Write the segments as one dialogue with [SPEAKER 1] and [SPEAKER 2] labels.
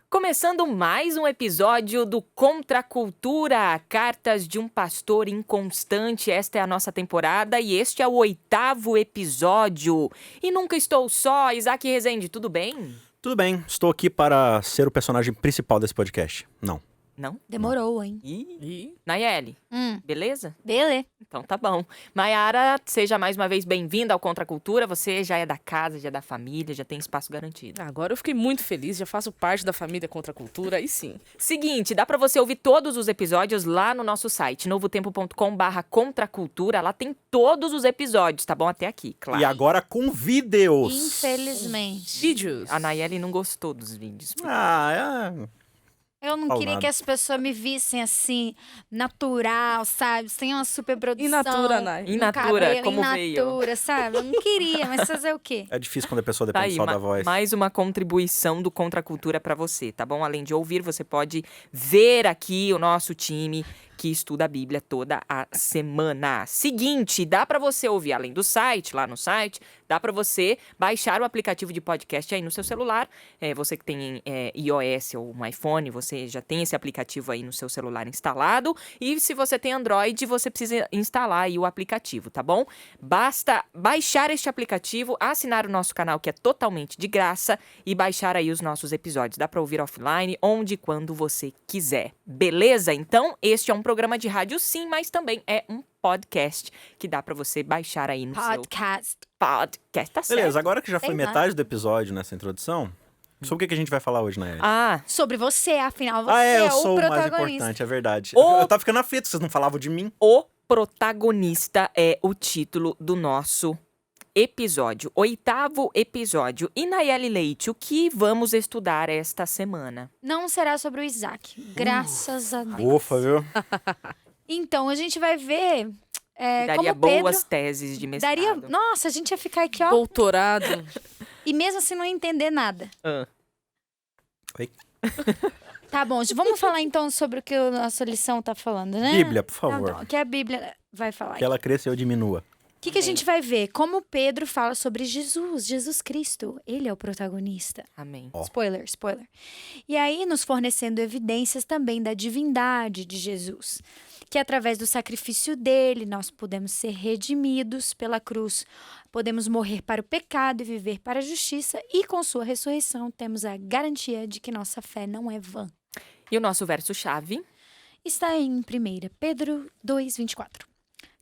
[SPEAKER 1] Começando mais um episódio do Contra a Cultura, Cartas de um Pastor Inconstante. Esta é a nossa temporada e este é o 8º episódio. E nunca estou só, Isaac Rezende, tudo bem?
[SPEAKER 2] Tudo bem, estou aqui para ser o personagem principal desse podcast. Não.
[SPEAKER 1] Não?
[SPEAKER 3] Demorou, hein?
[SPEAKER 1] Ih, Nayeli, beleza?
[SPEAKER 3] Beleza.
[SPEAKER 1] Então tá bom. Mayara, seja mais uma vez bem-vinda ao Contra a Cultura. Você já é da casa, já é da família, já tem espaço garantido.
[SPEAKER 4] Agora eu fiquei muito feliz, já faço parte da família Contra a Cultura, aí sim.
[SPEAKER 1] Seguinte, dá pra você ouvir todos os episódios lá no nosso site, novotempo.com/contracultura. Lá tem todos os episódios, tá bom? Até aqui, claro.
[SPEAKER 2] E agora com vídeos.
[SPEAKER 3] Infelizmente.
[SPEAKER 4] Vídeos.
[SPEAKER 1] A Nayeli não gostou dos vídeos.
[SPEAKER 3] Eu não
[SPEAKER 2] Falo
[SPEAKER 3] queria
[SPEAKER 2] nada.
[SPEAKER 3] que as pessoas me vissem assim, natural, sabe? Sem uma superprodução.
[SPEAKER 4] In natura, Nay.
[SPEAKER 1] In
[SPEAKER 3] no
[SPEAKER 1] natura,
[SPEAKER 3] cabelo,
[SPEAKER 1] como
[SPEAKER 3] in
[SPEAKER 1] veio.
[SPEAKER 3] natura, sabe? Eu não queria, mas fazer o quê?
[SPEAKER 2] É difícil quando a pessoa
[SPEAKER 1] Tá
[SPEAKER 2] depende
[SPEAKER 1] aí,
[SPEAKER 2] só da voz.
[SPEAKER 1] mais uma contribuição do Contra a Cultura pra você, tá bom? Além de ouvir, você pode ver aqui o nosso time que estuda a Bíblia toda a semana. Seguinte, dá pra você ouvir, além do site, lá no site, dá pra você baixar o aplicativo de podcast aí no seu celular. Você que tem iOS ou um iPhone, você já tem esse aplicativo aí no seu celular instalado. E se você tem Android, você precisa instalar aí o aplicativo, tá bom? Basta baixar este aplicativo, assinar o nosso canal, que é totalmente de graça, e baixar aí os nossos episódios. Dá pra ouvir offline, onde e quando você quiser. Beleza? Então, este é um programa de rádio sim, mas também é um podcast que dá pra você baixar aí no
[SPEAKER 3] Podcast.
[SPEAKER 1] seu podcast. Tá certo.
[SPEAKER 2] Beleza, agora que já foi
[SPEAKER 3] Sei lá.
[SPEAKER 2] metade do episódio nessa introdução, sobre o que a gente vai falar hoje, Nayeli?
[SPEAKER 3] Sobre você, afinal, você
[SPEAKER 2] eu
[SPEAKER 3] é o
[SPEAKER 2] sou o mais
[SPEAKER 3] protagonista.
[SPEAKER 2] importante, é verdade.
[SPEAKER 1] O-
[SPEAKER 2] Eu tava ficando aflito, vocês não falavam de mim.
[SPEAKER 1] O protagonista é o título do nosso episódio, 8º episódio. E Nayeli Leite, o que vamos estudar esta semana?
[SPEAKER 3] Não será sobre o Isaac, graças a Deus.
[SPEAKER 2] Ufa, viu?
[SPEAKER 3] Então, a gente vai ver
[SPEAKER 1] Daria
[SPEAKER 3] como Pedro...
[SPEAKER 1] boas teses de mestrado.
[SPEAKER 3] Nossa, a gente ia ficar aqui, ó,
[SPEAKER 4] Doutorado.
[SPEAKER 3] e mesmo assim não ia entender nada.
[SPEAKER 1] Ah.
[SPEAKER 2] Oi?
[SPEAKER 3] Tá bom, vamos falar então sobre o que a nossa lição tá falando, né?
[SPEAKER 2] Bíblia, por
[SPEAKER 3] Tá
[SPEAKER 2] favor.
[SPEAKER 3] bom, o que a Bíblia vai falar.
[SPEAKER 2] Que ela cresça e eu diminua.
[SPEAKER 3] O que a gente vai ver? Como Pedro fala sobre Jesus Cristo. Ele é o protagonista.
[SPEAKER 1] Amém.
[SPEAKER 2] Ó.
[SPEAKER 3] Spoiler. E aí, nos fornecendo evidências também da divindade de Jesus. Que através do sacrifício dele, nós podemos ser redimidos pela cruz. Podemos morrer para o pecado e viver para a justiça. E com sua ressurreição, temos a garantia de que nossa fé não é vã.
[SPEAKER 1] E o nosso verso-chave?
[SPEAKER 3] Está em 1 Pedro 2:24.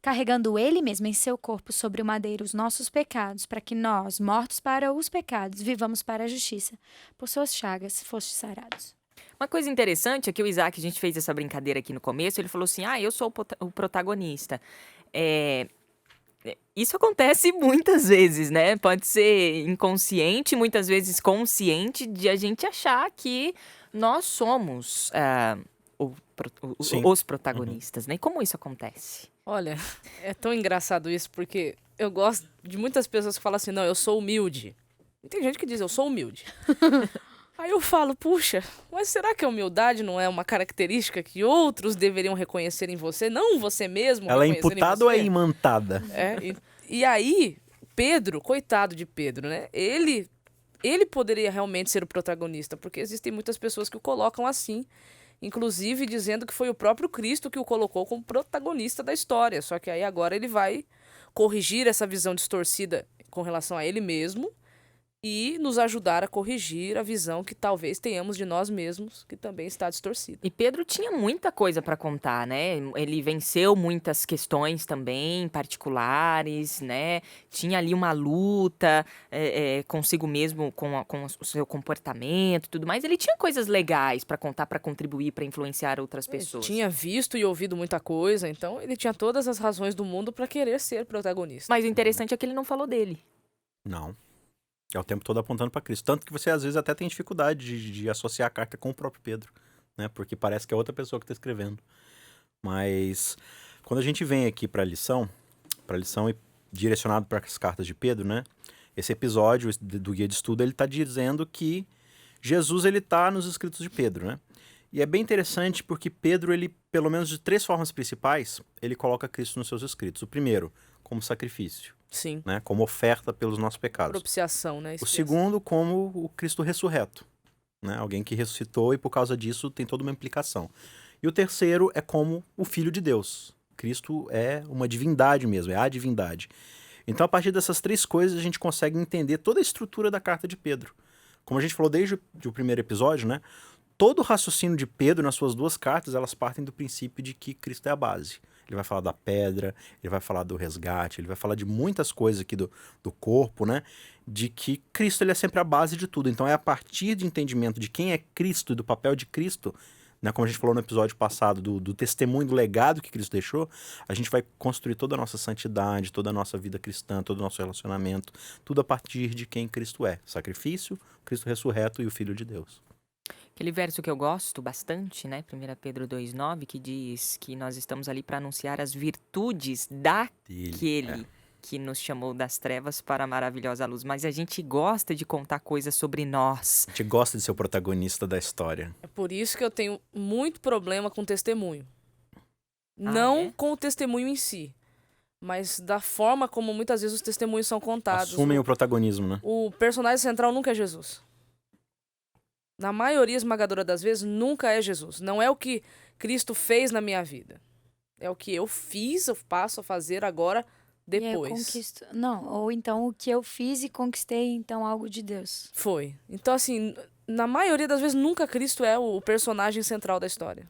[SPEAKER 3] Carregando ele mesmo em seu corpo sobre o madeiro os nossos pecados, para que nós, mortos para os pecados, vivamos para a justiça. Por suas chagas fostes sarados.
[SPEAKER 1] Uma coisa interessante é que o Isaac, a gente fez essa brincadeira aqui no começo, ele falou assim, eu sou o protagonista. Isso acontece muitas vezes, né? Pode ser inconsciente, muitas vezes consciente, de a gente achar que nós somos
[SPEAKER 2] Sim.
[SPEAKER 1] os protagonistas, né? E como isso acontece?
[SPEAKER 4] Olha, é tão engraçado isso, porque eu gosto de muitas pessoas que falam assim, não, eu sou humilde. E tem gente que diz, eu sou humilde. Aí eu falo, puxa, mas será que a humildade não é uma característica que outros deveriam reconhecer em você? Não você mesmo
[SPEAKER 2] Ela é
[SPEAKER 4] reconhecer em
[SPEAKER 2] imputada ou é
[SPEAKER 4] você?
[SPEAKER 2] imantada?
[SPEAKER 4] E aí, Pedro, coitado de Pedro, né? Ele poderia realmente ser o protagonista, porque existem muitas pessoas que o colocam assim, inclusive dizendo que foi o próprio Cristo que o colocou como protagonista da história. Só que aí agora ele vai corrigir essa visão distorcida com relação a ele mesmo e nos ajudar a corrigir a visão que talvez tenhamos de nós mesmos, que também está distorcida.
[SPEAKER 1] E Pedro tinha muita coisa para contar, né? Ele venceu muitas questões também particulares, né? Tinha ali uma luta consigo mesmo, com o seu comportamento e tudo mais. Ele tinha coisas legais para contar, para contribuir, para influenciar outras pessoas.
[SPEAKER 4] Tinha visto e ouvido muita coisa, então ele tinha todas as razões do mundo para querer ser protagonista.
[SPEAKER 1] Mas o interessante é que ele não falou dele.
[SPEAKER 2] Não. É o tempo todo apontando para Cristo. Tanto que você, às vezes, até tem dificuldade de associar a carta com o próprio Pedro, né? Porque parece que é outra pessoa que está escrevendo. Mas, quando a gente vem aqui para a lição e direcionado para as cartas de Pedro, né? Esse episódio do Guia de Estudo, ele está dizendo que Jesus, ele está nos escritos de Pedro, né? E é bem interessante porque Pedro, ele, pelo menos de 3 formas principais, ele coloca Cristo nos seus escritos. O primeiro, como sacrifício,
[SPEAKER 4] Sim.
[SPEAKER 2] né? Como oferta pelos nossos pecados.
[SPEAKER 4] Propiciação, né?
[SPEAKER 2] O
[SPEAKER 4] Expiação.
[SPEAKER 2] segundo, como o Cristo ressurreto, né? Alguém que ressuscitou e por causa disso tem toda uma implicação. E o terceiro é como o Filho de Deus. Cristo é uma divindade mesmo, é a divindade. Então, a partir dessas três coisas, a gente consegue entender toda a estrutura da carta de Pedro. Como a gente falou desde o primeiro episódio, né? Todo o raciocínio de Pedro nas suas duas cartas, elas partem do princípio de que Cristo é a base. Ele vai falar da pedra, ele vai falar do resgate, ele vai falar de muitas coisas aqui do corpo, né? De que Cristo ele é sempre a base de tudo. Então é a partir de entendimento de quem é Cristo e do papel de Cristo, né? Como a gente falou no episódio passado, do testemunho, do legado que Cristo deixou, a gente vai construir toda a nossa santidade, toda a nossa vida cristã, todo o nosso relacionamento, tudo a partir de quem Cristo é. Sacrifício, Cristo ressurreto e o Filho de Deus.
[SPEAKER 1] Aquele verso que eu gosto bastante, né? 1 Pedro 2,9, que diz que nós estamos ali para anunciar as virtudes daquele que nos chamou das trevas para a maravilhosa luz. Mas a gente gosta de contar coisas sobre nós.
[SPEAKER 2] A gente gosta de ser o protagonista da história.
[SPEAKER 4] É por isso que eu tenho muito problema com testemunho. Não com o testemunho em si, mas da forma como muitas vezes os testemunhos são contados.
[SPEAKER 2] Assumem o protagonismo, né?
[SPEAKER 4] O personagem central nunca é Jesus. Na maioria esmagadora das vezes, nunca é Jesus. Não é o que Cristo fez na minha vida. É o que eu fiz, eu passo a fazer agora, depois.
[SPEAKER 3] Não, ou então o que eu fiz e conquistei, então, algo de Deus.
[SPEAKER 4] Foi. Então, assim, na maioria das vezes, nunca Cristo é o personagem central da história.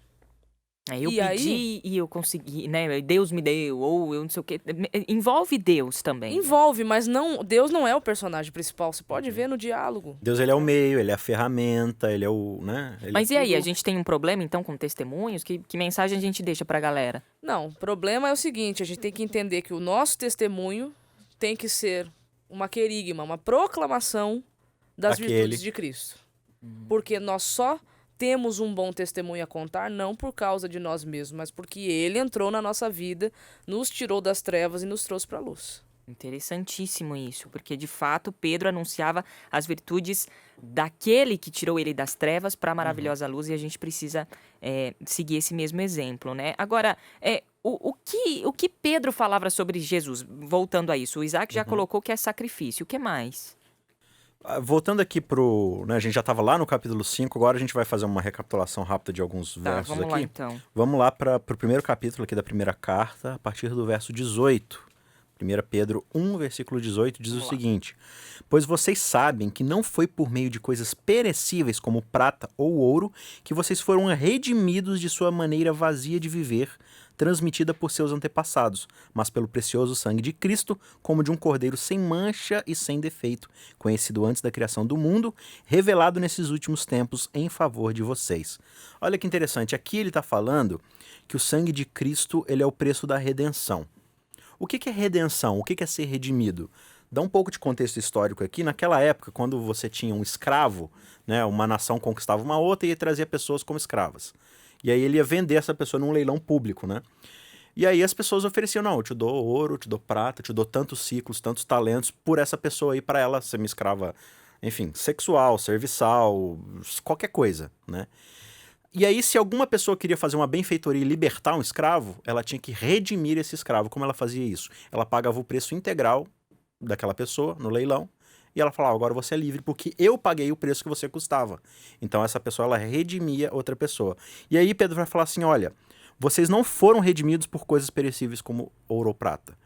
[SPEAKER 1] Eu pedi e eu consegui, né? Deus me deu, ou eu não sei o quê. Envolve Deus também.
[SPEAKER 4] Envolve, mas não, Deus não é o personagem principal. Você pode ver no diálogo.
[SPEAKER 2] Deus ele é o meio, ele é a ferramenta, ele é o, né?
[SPEAKER 1] Mas e aí, a gente tem um problema então com testemunhos? Que mensagem a gente deixa pra galera?
[SPEAKER 4] Não, o problema é o seguinte, a gente tem que entender que o nosso testemunho tem que ser uma querigma, uma proclamação das virtudes de Cristo. Porque nós só temos um bom testemunho a contar, não por causa de nós mesmos, mas porque ele entrou na nossa vida, nos tirou das trevas e nos trouxe para a luz.
[SPEAKER 1] Interessantíssimo isso, porque de fato Pedro anunciava as virtudes daquele que tirou ele das trevas para a maravilhosa luz, e a gente precisa seguir esse mesmo exemplo, né? Agora, o que Pedro falava sobre Jesus? Voltando a isso, o Isaac já colocou que é sacrifício, o que mais?
[SPEAKER 2] Voltando aqui né, a gente já estava lá no capítulo 5, agora a gente vai fazer uma recapitulação rápida de alguns versos
[SPEAKER 1] vamos
[SPEAKER 2] aqui.
[SPEAKER 1] Lá, então.
[SPEAKER 2] Vamos lá para o primeiro capítulo aqui da primeira carta, a partir do verso 18. 1 Pedro 1, versículo 18, diz o seguinte: Pois vocês sabem que não foi por meio de coisas perecíveis como prata ou ouro que vocês foram redimidos de sua maneira vazia de viver, transmitida por seus antepassados, mas pelo precioso sangue de Cristo, como de um cordeiro sem mancha e sem defeito, conhecido antes da criação do mundo, revelado nesses últimos tempos em favor de vocês. Olha que interessante, aqui ele está falando que o sangue de Cristo ele é o preço da redenção. O que é redenção? O que é ser redimido? Dá um pouco de contexto histórico aqui. Naquela época, quando você tinha um escravo, né, uma nação conquistava uma outra e trazia pessoas como escravas. E aí ele ia vender essa pessoa num leilão público, né? E aí as pessoas ofereciam, não, eu te dou ouro, eu te dou prata, eu te dou tantos ciclos, tantos talentos por essa pessoa aí, para ela ser uma escrava, enfim, sexual, serviçal, qualquer coisa, né? E aí, se alguma pessoa queria fazer uma benfeitoria e libertar um escravo, ela tinha que redimir esse escravo. Como ela fazia isso? Ela pagava o preço integral daquela pessoa no leilão e ela falava, agora você é livre porque eu paguei o preço que você custava. Então essa pessoa, ela redimia outra pessoa. E aí Pedro vai falar assim, olha, vocês não foram redimidos por coisas perecíveis como ouro ou prata.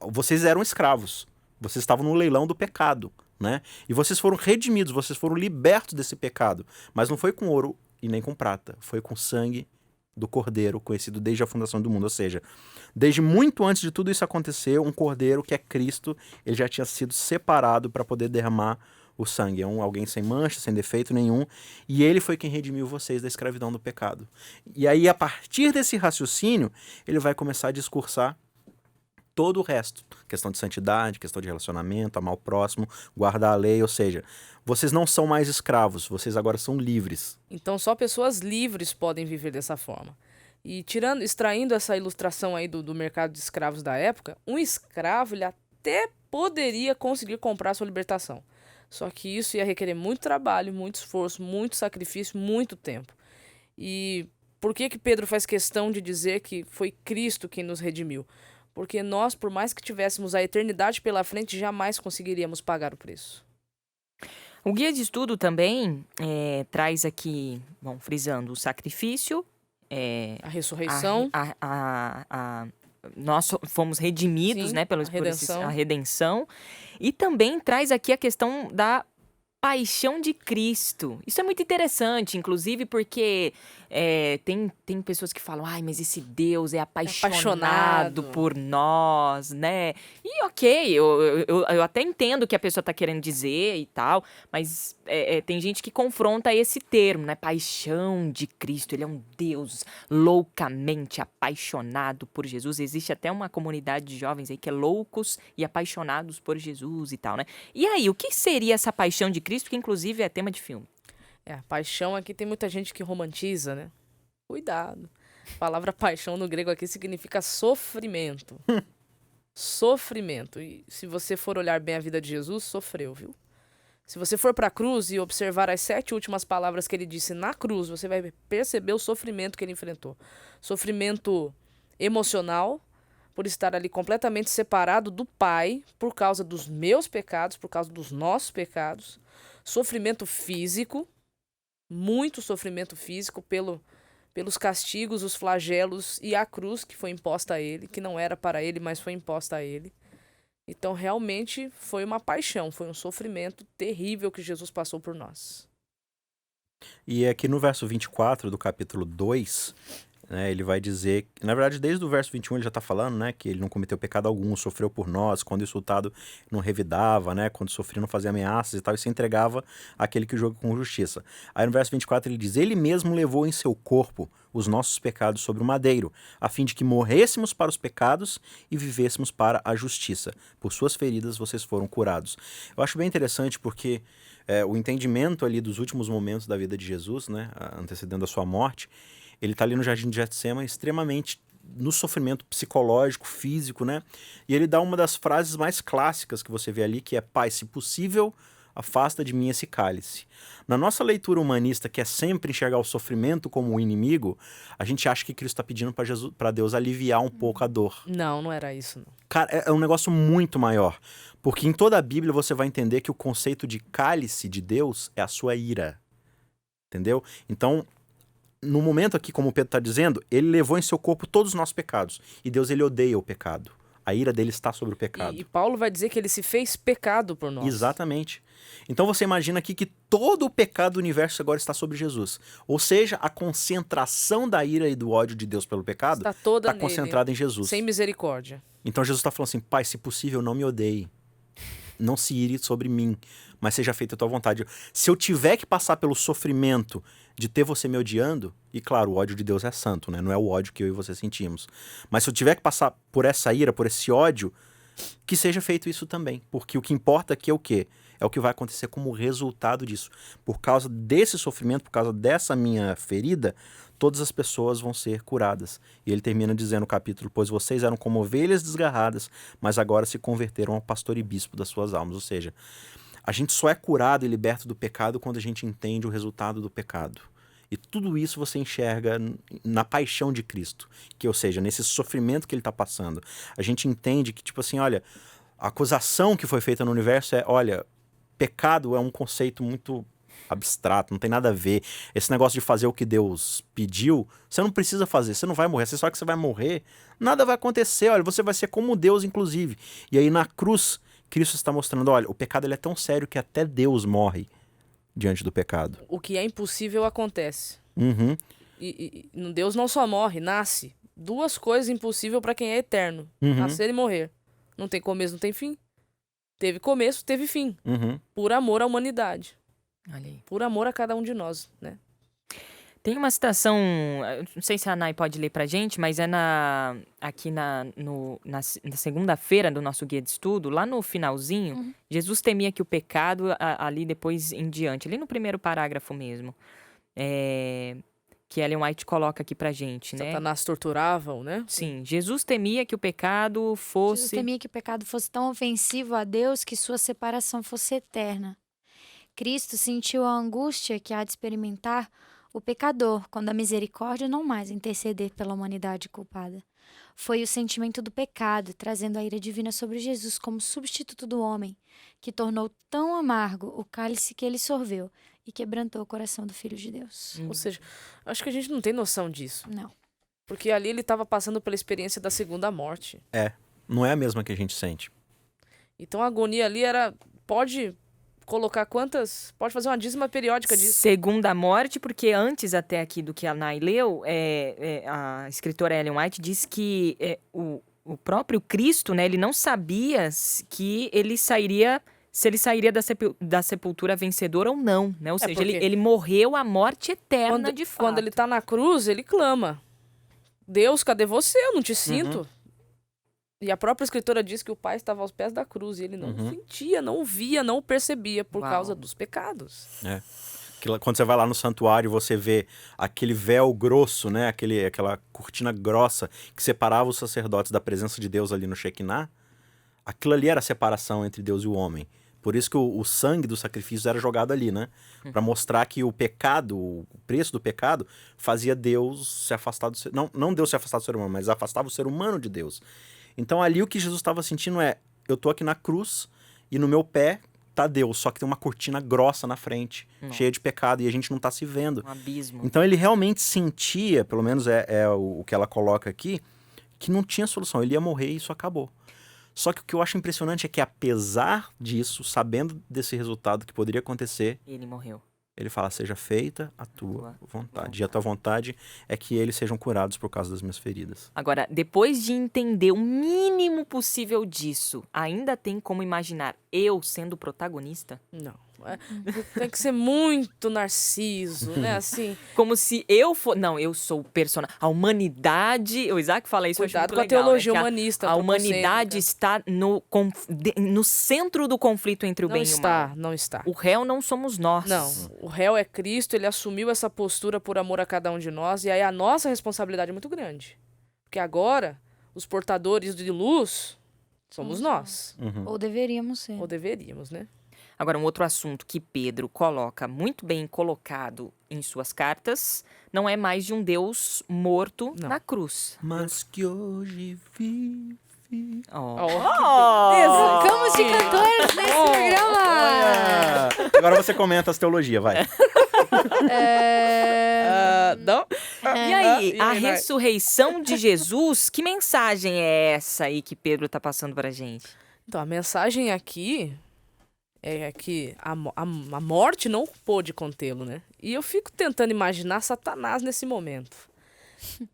[SPEAKER 2] Vocês eram escravos. Vocês estavam no leilão do pecado, né? E vocês foram redimidos, vocês foram libertos desse pecado. Mas não foi com ouro e nem com prata, foi com sangue do cordeiro, conhecido desde a fundação do mundo. Ou seja, desde muito antes de tudo isso acontecer, um cordeiro que é Cristo, ele já tinha sido separado para poder derramar o sangue. É alguém sem mancha, sem defeito nenhum, e ele foi quem redimiu vocês da escravidão do pecado. E aí, a partir desse raciocínio, ele vai começar a discursar todo o resto. Questão de santidade, questão de relacionamento, amar o próximo, guardar a lei, ou seja, vocês não são mais escravos, vocês agora são livres.
[SPEAKER 4] Então só pessoas livres podem viver dessa forma. E extraindo essa ilustração aí do mercado de escravos da época, um escravo ele até poderia conseguir comprar sua libertação. Só que isso ia requerer muito trabalho, muito esforço, muito sacrifício, muito tempo. E por que Pedro faz questão de dizer que foi Cristo quem nos redimiu? Porque nós, por mais que tivéssemos a eternidade pela frente, jamais conseguiríamos pagar o preço.
[SPEAKER 1] O guia de estudo também traz aqui, bom, frisando o sacrifício,
[SPEAKER 4] A ressurreição.
[SPEAKER 1] nós fomos redimidos,
[SPEAKER 4] Sim,
[SPEAKER 1] né,
[SPEAKER 4] a redenção.
[SPEAKER 1] a redenção. E também traz aqui a questão da paixão de Cristo. Isso é muito interessante, inclusive porque tem pessoas que falam, ai, mas esse Deus é apaixonado por nós, né? E ok, eu até entendo o que a pessoa está querendo dizer e tal, mas tem gente que confronta esse termo, né? Paixão de Cristo. Ele é um Deus loucamente apaixonado por Jesus. Existe até uma comunidade de jovens aí que é loucos e apaixonados por Jesus e tal, né? E aí, o que seria essa paixão de Cristo, que inclusive é tema de filme?
[SPEAKER 4] A paixão aqui tem muita gente que romantiza, né? Cuidado. A palavra paixão no grego aqui significa sofrimento. Sofrimento. E se você for olhar bem a vida de Jesus, sofreu, viu? Se você for para a cruz e observar as 7 últimas palavras que ele disse na cruz, você vai perceber o sofrimento que ele enfrentou. Sofrimento emocional, por estar ali completamente separado do Pai, por causa dos meus pecados, por causa dos nossos pecados. Sofrimento físico, muito sofrimento físico pelos castigos, os flagelos e a cruz que foi imposta a ele, que não era para ele, mas foi imposta a ele. Então, realmente, foi uma paixão, foi um sofrimento terrível que Jesus passou por nós.
[SPEAKER 2] E aqui no verso 24 do capítulo 2, né, ele vai dizer, na verdade, desde o verso 21 ele já está falando, né, que ele não cometeu pecado algum, sofreu por nós, quando insultado não revidava, né, quando sofria não fazia ameaças e tal, e se entregava àquele que joga com justiça. Aí no verso 24 ele diz, ele mesmo levou em seu corpo os nossos pecados sobre o madeiro, a fim de que morrêssemos para os pecados e vivêssemos para a justiça. Por suas feridas vocês foram curados. Eu acho bem interessante porque o entendimento ali dos últimos momentos da vida de Jesus, né, antecedendo a sua morte, ele está ali no Jardim de Getsêmani, extremamente no sofrimento psicológico, físico, né? E ele dá uma das frases mais clássicas que você vê ali, que é, Pai, se possível, afasta de mim esse cálice. Na nossa leitura humanista, que é sempre enxergar o sofrimento como o inimigo, a gente acha que Cristo está pedindo para Deus aliviar um pouco a dor.
[SPEAKER 4] Não, não era isso, não.
[SPEAKER 2] Cara, é um negócio muito maior. Porque em toda a Bíblia você vai entender que o conceito de cálice de Deus é a sua ira. Entendeu? Então, no momento aqui, como o Pedro está dizendo, ele levou em seu corpo todos os nossos pecados. E Deus, ele odeia o pecado. A ira dele está sobre o pecado.
[SPEAKER 4] E Paulo vai dizer que ele se fez pecado por nós.
[SPEAKER 2] Exatamente. Então você imagina aqui que todo o pecado do universo agora está sobre Jesus. Ou seja, a concentração da ira e do ódio de Deus pelo pecado
[SPEAKER 4] Está toda
[SPEAKER 2] está concentrada em Jesus.
[SPEAKER 4] Sem misericórdia.
[SPEAKER 2] Então Jesus está falando assim, Pai, se possível, não me odeie. Não se ire sobre mim, mas seja feita a tua vontade. Se eu tiver que passar pelo sofrimento de ter você me odiando, e claro, o ódio de Deus é santo, né? Não é o ódio que eu e você sentimos. Mas se eu tiver que passar por essa ira, por esse ódio, que seja feito isso também. Porque o que importa aqui é o quê? É o que vai acontecer como resultado disso. Por causa desse sofrimento, por causa dessa minha ferida, todas as pessoas vão ser curadas. E ele termina dizendo no capítulo, pois vocês eram como ovelhas desgarradas, mas agora se converteram ao pastor e bispo das suas almas. Ou seja, a gente só é curado e liberto do pecado quando a gente entende o resultado do pecado. E tudo isso você enxerga na paixão de Cristo. Que, ou seja, nesse sofrimento que ele está passando. A gente entende que, tipo assim, olha, a acusação que foi feita no universo é, olha, pecado é um conceito muito abstrato, não tem nada a ver. Esse negócio de fazer o que Deus pediu, você não precisa fazer, você não vai morrer. Você sabe que você vai morrer, nada vai acontecer. Olha, você vai ser como Deus, inclusive. E aí na cruz, Cristo está mostrando, olha, o pecado ele é tão sério que até Deus morre diante do pecado.
[SPEAKER 4] O que é impossível acontece.
[SPEAKER 2] Uhum.
[SPEAKER 4] E Deus não só morre, nasce. 2 coisas impossíveis para quem é eterno.
[SPEAKER 2] Uhum.
[SPEAKER 4] Nascer e morrer. Não tem começo, não tem fim. Teve começo, teve fim.
[SPEAKER 2] Uhum.
[SPEAKER 4] Por amor à humanidade.
[SPEAKER 1] Olha aí.
[SPEAKER 4] Por amor a cada um de nós, né?
[SPEAKER 1] Tem uma citação, não sei se a Nay pode ler pra gente, mas é aqui na segunda-feira do nosso guia de estudo, lá no finalzinho, Jesus temia que o pecado, ali depois em diante, ali no primeiro parágrafo mesmo, que Ellen White coloca aqui pra gente, né?
[SPEAKER 4] Satanás torturavam, né?
[SPEAKER 1] Sim, Jesus temia que o pecado fosse...
[SPEAKER 3] Jesus temia que o pecado fosse tão ofensivo a Deus que sua separação fosse eterna. Cristo sentiu a angústia que há de experimentar o pecador, quando a misericórdia não mais interceder pela humanidade culpada. foi o sentimento do pecado, trazendo a ira divina sobre Jesus como substituto do homem, que tornou tão amargo o cálice que ele sorveu e quebrantou o coração do Filho de Deus.
[SPEAKER 4] Ou seja, acho que a gente não tem noção disso.
[SPEAKER 3] Não.
[SPEAKER 4] Porque ali ele estava passando pela experiência da segunda morte.
[SPEAKER 2] Não é a mesma que a gente sente.
[SPEAKER 4] Então a agonia ali era... Pode colocar quantas... Pode fazer uma dízima periódica disso.
[SPEAKER 1] Segunda morte, porque antes até aqui do que a Nay leu, a escritora Ellen White diz que o próprio Cristo, né, ele não sabia que ele sairia... Se ele sairia da sepultura vencedor ou não, né? Ou seja,
[SPEAKER 4] porque-
[SPEAKER 1] ele morreu a morte eterna de fato.
[SPEAKER 4] Quando ele tá na cruz, ele clama. Deus, cadê você? Eu não te sinto. E a própria escritora diz que o pai estava aos pés da cruz e ele não sentia, não via, não percebia por
[SPEAKER 1] Uau.
[SPEAKER 4] causa dos pecados.
[SPEAKER 2] Quando você vai lá no santuário, você vê aquele véu grosso, né? Aquela cortina grossa que separava os sacerdotes da presença de Deus ali no Shekinah. Aquilo ali era a separação entre Deus e o homem. Por isso que o sangue dos sacrifícios era jogado ali, né? Para mostrar que o pecado, o preço do pecado, fazia Deus se afastar do ser... Não Deus se afastar do ser humano, mas afastava o ser humano de Deus. Então ali o que Jesus estava sentindo eu tô aqui na cruz e no meu pé tá Deus, só que tem uma cortina grossa na frente, cheia de pecado, e a gente não tá se vendo.
[SPEAKER 1] Um abismo.
[SPEAKER 2] Então ele realmente sentia, pelo menos é o que ela coloca aqui, que não tinha solução, ele ia morrer e isso acabou. Só que o que eu acho impressionante é que, apesar disso, sabendo desse resultado que poderia acontecer,
[SPEAKER 1] Ele morreu.
[SPEAKER 2] ele fala, seja feita a tua vontade. E a tua vontade é que eles sejam curados por causa das minhas feridas.
[SPEAKER 1] Agora, depois de entender o mínimo possível disso, ainda tem como imaginar eu sendo o protagonista?
[SPEAKER 4] Não. Tem que ser muito narciso, né? Assim,
[SPEAKER 1] Como se eu fosse... Não, eu sou o personagem. A humanidade... O Isaac fala isso, eu acho
[SPEAKER 4] cuidado
[SPEAKER 1] muito
[SPEAKER 4] com a
[SPEAKER 1] legal,
[SPEAKER 4] teologia
[SPEAKER 1] né? Que
[SPEAKER 4] humanista.
[SPEAKER 1] A humanidade
[SPEAKER 4] antropocêntrica.
[SPEAKER 1] está no centro do conflito entre o bem e o mal.
[SPEAKER 4] Não está.
[SPEAKER 1] O réu não somos nós.
[SPEAKER 4] Não, o réu é Cristo, ele assumiu essa postura por amor a cada um de nós, e aí a nossa responsabilidade é muito grande. Porque agora, os portadores de luz somos nós.
[SPEAKER 3] Ou deveríamos ser.
[SPEAKER 4] Ou deveríamos, né?
[SPEAKER 1] Agora, um outro assunto que Pedro coloca muito bem colocado em suas cartas não é mais de um Deus morto
[SPEAKER 4] Não.
[SPEAKER 1] na cruz.
[SPEAKER 2] Mas que hoje vive...
[SPEAKER 1] Oh.
[SPEAKER 4] Oh, que beleza!
[SPEAKER 3] Ficamos de cantores nesse programa!
[SPEAKER 2] Agora você comenta as teologias, vai.
[SPEAKER 4] Não?
[SPEAKER 1] E aí, a
[SPEAKER 4] Nai?
[SPEAKER 1] ressurreição de Jesus, que mensagem é essa aí que Pedro tá passando pra gente?
[SPEAKER 4] Então, a mensagem aqui é que a morte não pôde contê-lo, né? E eu fico tentando imaginar Satanás nesse momento.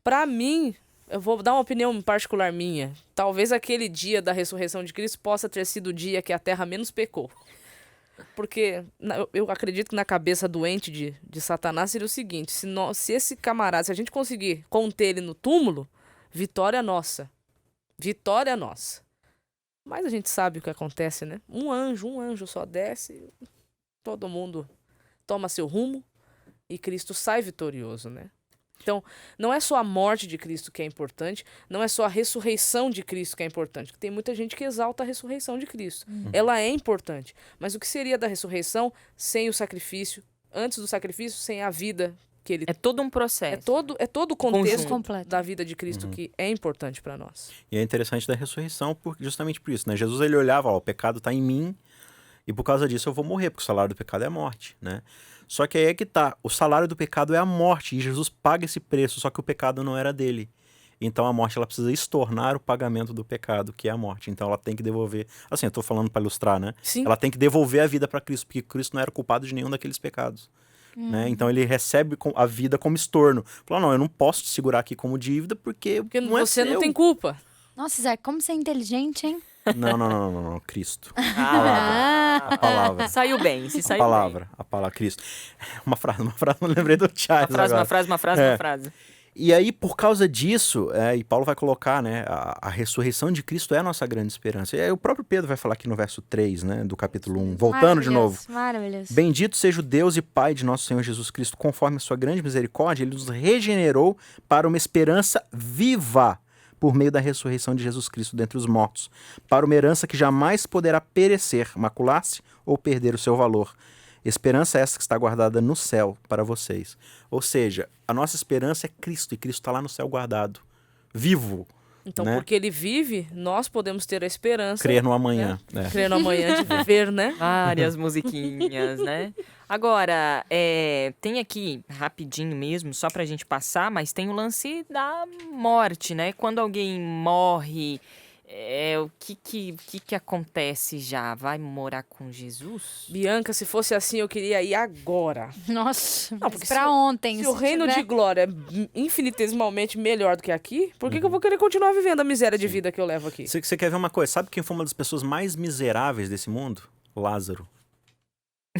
[SPEAKER 4] Pra mim, eu vou dar uma opinião particular minha. Talvez aquele dia da ressurreição de Cristo possa ter sido o dia que a terra menos pecou. Porque eu acredito que na cabeça doente de Satanás seria o seguinte: se esse camarada, se a gente conseguir conter ele no túmulo, vitória nossa. Vitória nossa. Mas a gente sabe o que acontece, né? Um anjo só desce, todo mundo toma seu rumo e Cristo sai vitorioso, né? Então, não é só a morte de Cristo que é importante, não é só a ressurreição de Cristo que é importante. Tem muita gente que exalta a ressurreição de Cristo. Ela é importante. Mas o que seria da ressurreição sem o sacrifício, antes do sacrifício, sem a vida que ele...
[SPEAKER 1] É todo um processo.
[SPEAKER 4] É todo o contexto
[SPEAKER 1] Conjunto.
[SPEAKER 3] Completo.
[SPEAKER 4] da vida de Cristo que é importante para nós.
[SPEAKER 2] E é interessante da ressurreição justamente por isso, né? Jesus, ele olhava, o pecado está em mim e por causa disso eu vou morrer, porque o salário do pecado é a morte, né? Só que aí é que tá, o salário do pecado é a morte, e Jesus paga esse preço, só que o pecado não era dele. Então a morte, ela precisa estornar o pagamento do pecado, que é a morte. Então ela tem que devolver, assim, eu tô falando para ilustrar, né?
[SPEAKER 4] Sim.
[SPEAKER 2] Ela tem que devolver a vida para Cristo, porque Cristo não era culpado de nenhum daqueles pecados. Né? Então ele recebe a vida como estorno. Fala, não, eu não posso te segurar aqui como dívida, porque não é
[SPEAKER 4] você não
[SPEAKER 2] seu.
[SPEAKER 4] tem culpa.
[SPEAKER 3] Nossa, Isaac, como você é inteligente, hein?
[SPEAKER 2] Não, Cristo.
[SPEAKER 3] Ah,
[SPEAKER 2] A palavra.
[SPEAKER 1] Saiu bem, se
[SPEAKER 2] A
[SPEAKER 1] saiu
[SPEAKER 2] palavra, Cristo. Uma frase, não lembrei do Charles
[SPEAKER 1] bem.
[SPEAKER 2] agora.
[SPEAKER 1] Uma frase.
[SPEAKER 2] E aí, por causa disso, e Paulo vai colocar, né, a ressurreição de Cristo é a nossa grande esperança. E aí o próprio Pedro vai falar aqui no verso 3, né, do capítulo 1, voltando de novo.
[SPEAKER 3] Maravilhoso.
[SPEAKER 2] Bendito seja o Deus e Pai de nosso Senhor Jesus Cristo, conforme a sua grande misericórdia, ele nos regenerou para uma esperança viva por meio da ressurreição de Jesus Cristo dentre os mortos, para uma herança que jamais poderá perecer, macular-se ou perder o seu valor. Esperança essa que está guardada no céu para vocês. Ou seja, a nossa esperança é Cristo, e Cristo está lá no céu guardado, vivo,
[SPEAKER 4] Então,
[SPEAKER 2] né?
[SPEAKER 4] porque ele vive, nós podemos ter a esperança.
[SPEAKER 2] Crer no amanhã. né?
[SPEAKER 4] Crer no amanhã de viver, né?
[SPEAKER 1] Várias musiquinhas, né? Agora, tem aqui, rapidinho mesmo, só pra gente passar, mas tem o lance da morte, né? Quando alguém morre, o que acontece já? Vai morar com Jesus?
[SPEAKER 4] Bianca, se fosse assim, eu queria ir agora.
[SPEAKER 3] Nossa,
[SPEAKER 4] Não,
[SPEAKER 3] mas
[SPEAKER 4] porque
[SPEAKER 3] pra ontem.
[SPEAKER 4] Se o reino de glória é infinitesimalmente melhor do que aqui, por que eu vou querer continuar vivendo a miséria de vida que eu levo aqui?
[SPEAKER 2] Você quer ver uma coisa? Sabe quem foi uma das pessoas mais miseráveis desse mundo? Lázaro.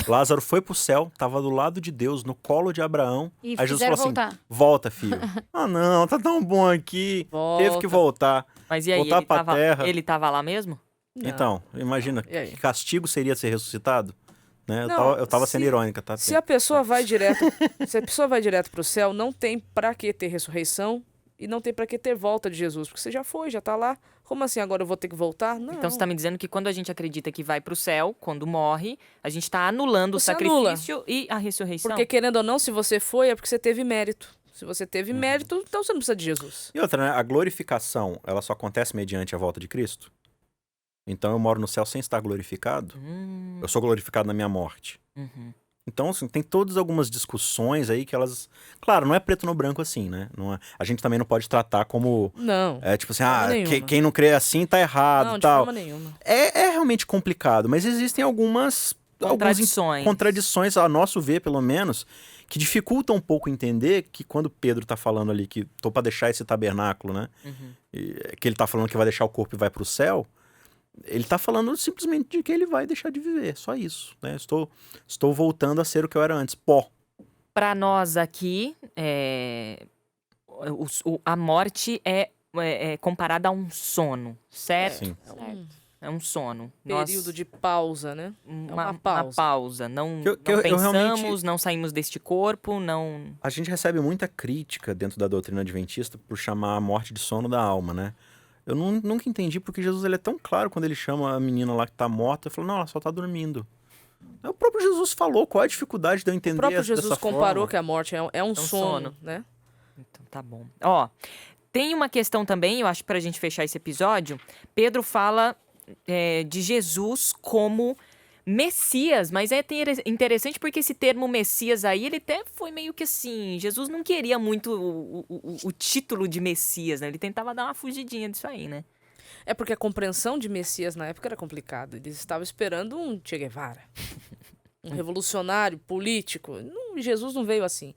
[SPEAKER 2] Lázaro foi pro céu, tava do lado de Deus, no colo de Abraão.
[SPEAKER 3] E
[SPEAKER 2] Aí Jesus
[SPEAKER 3] fizeram
[SPEAKER 2] falou assim:
[SPEAKER 3] voltar.
[SPEAKER 2] volta, filho. Ah, não, tá tão bom aqui. Teve que voltar.
[SPEAKER 1] Mas e aí,
[SPEAKER 2] Voltar pra terra.
[SPEAKER 1] ele tava lá mesmo?
[SPEAKER 4] Não.
[SPEAKER 2] Então, imagina,
[SPEAKER 4] E aí?
[SPEAKER 2] que castigo seria ser ressuscitado? Né?
[SPEAKER 4] Não,
[SPEAKER 2] eu tava sendo
[SPEAKER 4] se-
[SPEAKER 2] irônica, tá?
[SPEAKER 4] Se a pessoa vai direto, se a pessoa vai direto pro céu, não tem pra que ter ressurreição e não tem pra que ter volta de Jesus, porque você já foi, já tá lá. Como assim agora eu vou ter que voltar? Não.
[SPEAKER 1] Então você tá me dizendo que quando a gente acredita que vai pro céu, quando morre, a gente tá anulando o
[SPEAKER 4] Você anula.
[SPEAKER 1] sacrifício e a ressurreição?
[SPEAKER 4] Porque querendo ou não, se você foi é porque você teve mérito. Se você teve mérito, então você não precisa de Jesus.
[SPEAKER 2] E outra, né? A glorificação, ela só acontece mediante a volta de Cristo? Então eu moro no céu sem estar glorificado? Eu sou glorificado na minha morte.
[SPEAKER 1] Uhum.
[SPEAKER 2] Então, assim, tem todas algumas discussões aí que elas... Claro, não é preto no branco assim, né? Não é... A gente também não pode tratar como...
[SPEAKER 4] Não.
[SPEAKER 2] tipo assim,
[SPEAKER 4] forma nenhuma.
[SPEAKER 2] quem não crê assim tá errado
[SPEAKER 4] Não,
[SPEAKER 2] e
[SPEAKER 4] de
[SPEAKER 2] tal.
[SPEAKER 4] forma nenhuma.
[SPEAKER 2] É realmente complicado, mas existem algumas contradições, a nosso ver, pelo menos, que dificultam um pouco entender que quando Pedro tá falando ali que tô pra deixar esse tabernáculo, né? Que ele tá falando que vai deixar o corpo e vai pro céu, ele tá falando simplesmente de que ele vai deixar de viver, só isso, né? Estou voltando a ser o que eu era antes, pó.
[SPEAKER 1] Para nós aqui, a morte é comparada a um sono, certo?
[SPEAKER 2] Sim.
[SPEAKER 1] É um sono.
[SPEAKER 4] Período de pausa, né?
[SPEAKER 1] uma
[SPEAKER 4] pausa.
[SPEAKER 1] pausa. Não,
[SPEAKER 2] Eu
[SPEAKER 1] não pensamos,
[SPEAKER 2] realmente-
[SPEAKER 1] não saímos deste corpo, não...
[SPEAKER 2] A gente recebe muita crítica dentro da doutrina adventista por chamar a morte de sono da alma, né? Eu nunca entendi porque Jesus ele é tão claro quando ele chama a menina lá que tá morta e fala, não, ela só tá dormindo. O próprio Jesus falou, qual é a dificuldade de eu entender
[SPEAKER 4] O próprio
[SPEAKER 2] dessa
[SPEAKER 4] Jesus comparou
[SPEAKER 2] forma?
[SPEAKER 4] que a morte é um sono,
[SPEAKER 1] sono.
[SPEAKER 4] né?
[SPEAKER 1] Então tá bom. Ó, tem uma questão também, eu acho, pra gente fechar esse episódio. Pedro fala de Jesus como Messias, mas é interessante porque esse termo Messias aí, ele até foi meio que assim, Jesus não queria muito o título de Messias, né? Ele tentava dar uma fugidinha disso aí, né?
[SPEAKER 4] É porque a compreensão de Messias na época era complicada. Eles estavam esperando um Che Guevara, um revolucionário político. Jesus não veio assim.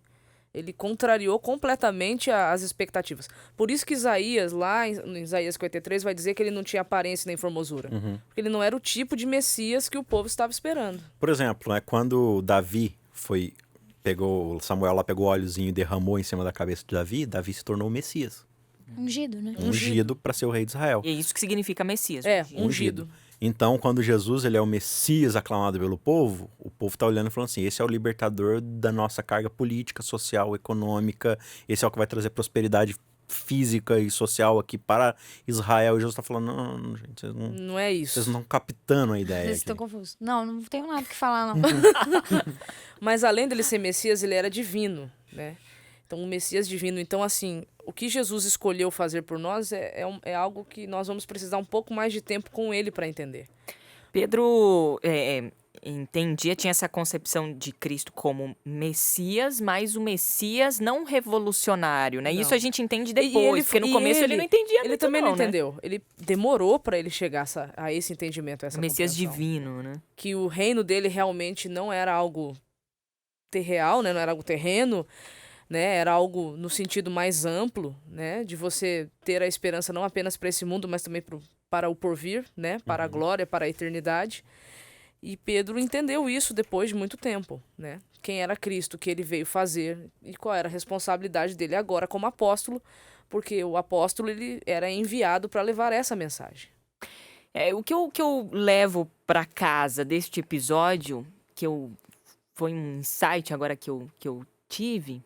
[SPEAKER 4] Ele contrariou completamente as expectativas. Por isso que Isaías, lá em Isaías 53, vai dizer que ele não tinha aparência nem formosura. Porque ele não era o tipo de Messias que o povo estava esperando.
[SPEAKER 2] Por exemplo, né, quando Davi Samuel lá pegou o óleozinho e derramou em cima da cabeça de Davi se tornou o Messias.
[SPEAKER 3] Ungido, né?
[SPEAKER 2] Ungido para ser o rei de Israel.
[SPEAKER 1] E é isso que significa Messias.
[SPEAKER 4] É, ungido.
[SPEAKER 2] Então, quando Jesus ele é o Messias aclamado pelo povo, o povo tá olhando e falando assim, esse é o libertador da nossa carga política, social, econômica, esse é o que vai trazer prosperidade física e social aqui para Israel. E Jesus tá falando, não, gente,
[SPEAKER 4] Não é isso.
[SPEAKER 2] vocês não estão captando a ideia
[SPEAKER 3] Vocês
[SPEAKER 2] aqui.
[SPEAKER 3] estão confusos. Não tenho nada que falar, não.
[SPEAKER 4] Mas além dele ser Messias, ele era divino, né? Então, um Messias divino. Então, assim, o que Jesus escolheu fazer por nós é algo que nós vamos precisar um pouco mais de tempo com ele para entender.
[SPEAKER 1] Pedro entendia, tinha essa concepção de Cristo como Messias, mas o Messias não revolucionário, né?
[SPEAKER 4] Não.
[SPEAKER 1] Isso a gente entende
[SPEAKER 4] E
[SPEAKER 1] depois, porque no começo ele não entendia
[SPEAKER 4] Ele
[SPEAKER 1] muito
[SPEAKER 4] também não
[SPEAKER 1] né?
[SPEAKER 4] entendeu. Ele demorou para ele chegar a esse entendimento, a essa
[SPEAKER 1] Messias
[SPEAKER 4] compreensão.
[SPEAKER 1] divino, né?
[SPEAKER 4] Que o reino dele realmente não era algo terreal, né? Não era algo terreno, né? Era algo no sentido mais amplo, né? De você ter a esperança não apenas para esse mundo, mas também para o porvir, né? Para a glória, para a eternidade. E Pedro entendeu isso depois de muito tempo, né? Quem era Cristo, o que ele veio fazer e qual era a responsabilidade dele agora como apóstolo, porque o apóstolo ele era enviado para levar essa mensagem.
[SPEAKER 1] O que eu levo para casa deste episódio, foi um insight agora que eu tive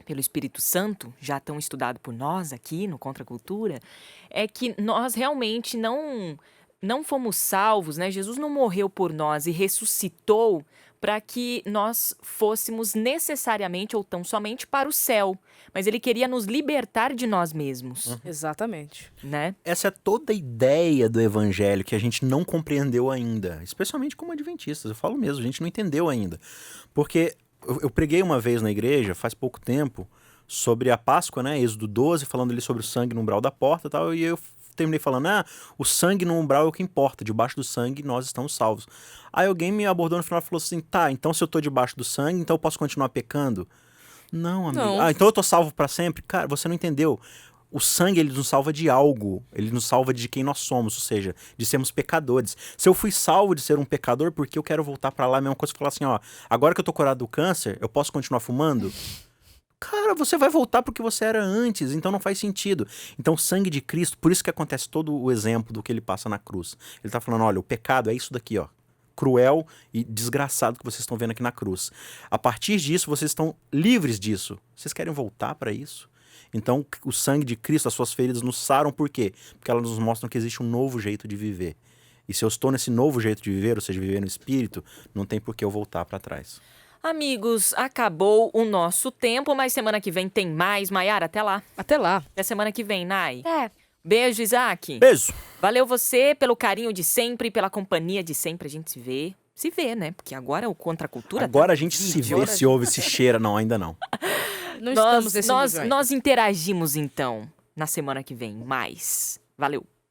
[SPEAKER 1] pelo Espírito Santo, já tão estudado por nós aqui no Contra a Cultura, é que nós realmente não fomos salvos, né? Jesus não morreu por nós e ressuscitou para que nós fôssemos necessariamente ou tão somente para o céu. Mas ele queria nos libertar de nós mesmos,
[SPEAKER 4] Exatamente.
[SPEAKER 1] né?
[SPEAKER 2] Essa é toda a ideia do evangelho que a gente não compreendeu ainda, especialmente como adventistas. Eu falo mesmo, a gente não entendeu ainda. Porque eu preguei uma vez na igreja, faz pouco tempo, sobre a Páscoa, né? Êxodo 12, falando ali sobre o sangue no umbral da porta e tal, e eu terminei falando, o sangue no umbral é o que importa, debaixo do sangue nós estamos salvos. Aí alguém me abordou no final e falou assim, tá, então se eu tô debaixo do sangue, então eu posso continuar pecando? Não, amigo.
[SPEAKER 4] Não.
[SPEAKER 2] Então eu tô salvo pra sempre? Cara, você não entendeu. O sangue, ele nos salva de algo. Ele nos salva de quem nós somos, ou seja, de sermos pecadores. Se eu fui salvo de ser um pecador, porque eu quero voltar pra lá, a mesma coisa que falar assim, agora que eu tô curado do câncer, eu posso continuar fumando? Cara, você vai voltar pro que você era antes, então não faz sentido. Então o sangue de Cristo, por isso que acontece todo o exemplo do que ele passa na cruz. Ele tá falando, olha, o pecado é isso daqui, cruel e desgraçado que vocês estão vendo aqui na cruz. A partir disso, vocês estão livres disso. Vocês querem voltar para isso? Então, o sangue de Cristo, as suas feridas nos saram, por quê? Porque elas nos mostram que existe um novo jeito de viver. E se eu estou nesse novo jeito de viver, ou seja, viver no Espírito, não tem por que eu voltar para trás.
[SPEAKER 1] Amigos, acabou o nosso tempo, mas semana que vem tem mais. Maiara, até lá.
[SPEAKER 4] Até lá.
[SPEAKER 1] Até semana que vem, Nai.
[SPEAKER 3] É,
[SPEAKER 1] Beijo, Isaac.
[SPEAKER 2] Beijo!
[SPEAKER 1] Valeu você pelo carinho de sempre, pela companhia de sempre. A gente se vê. Se vê, né? Porque agora o Contra a Cultura...
[SPEAKER 2] Agora a gente se
[SPEAKER 1] vídeo.
[SPEAKER 2] vê, se ouve, se cheira. Não, ainda não.
[SPEAKER 4] Não estamos nesse nível ainda.
[SPEAKER 1] Nós interagimos, então, na semana que vem. Mais. Valeu.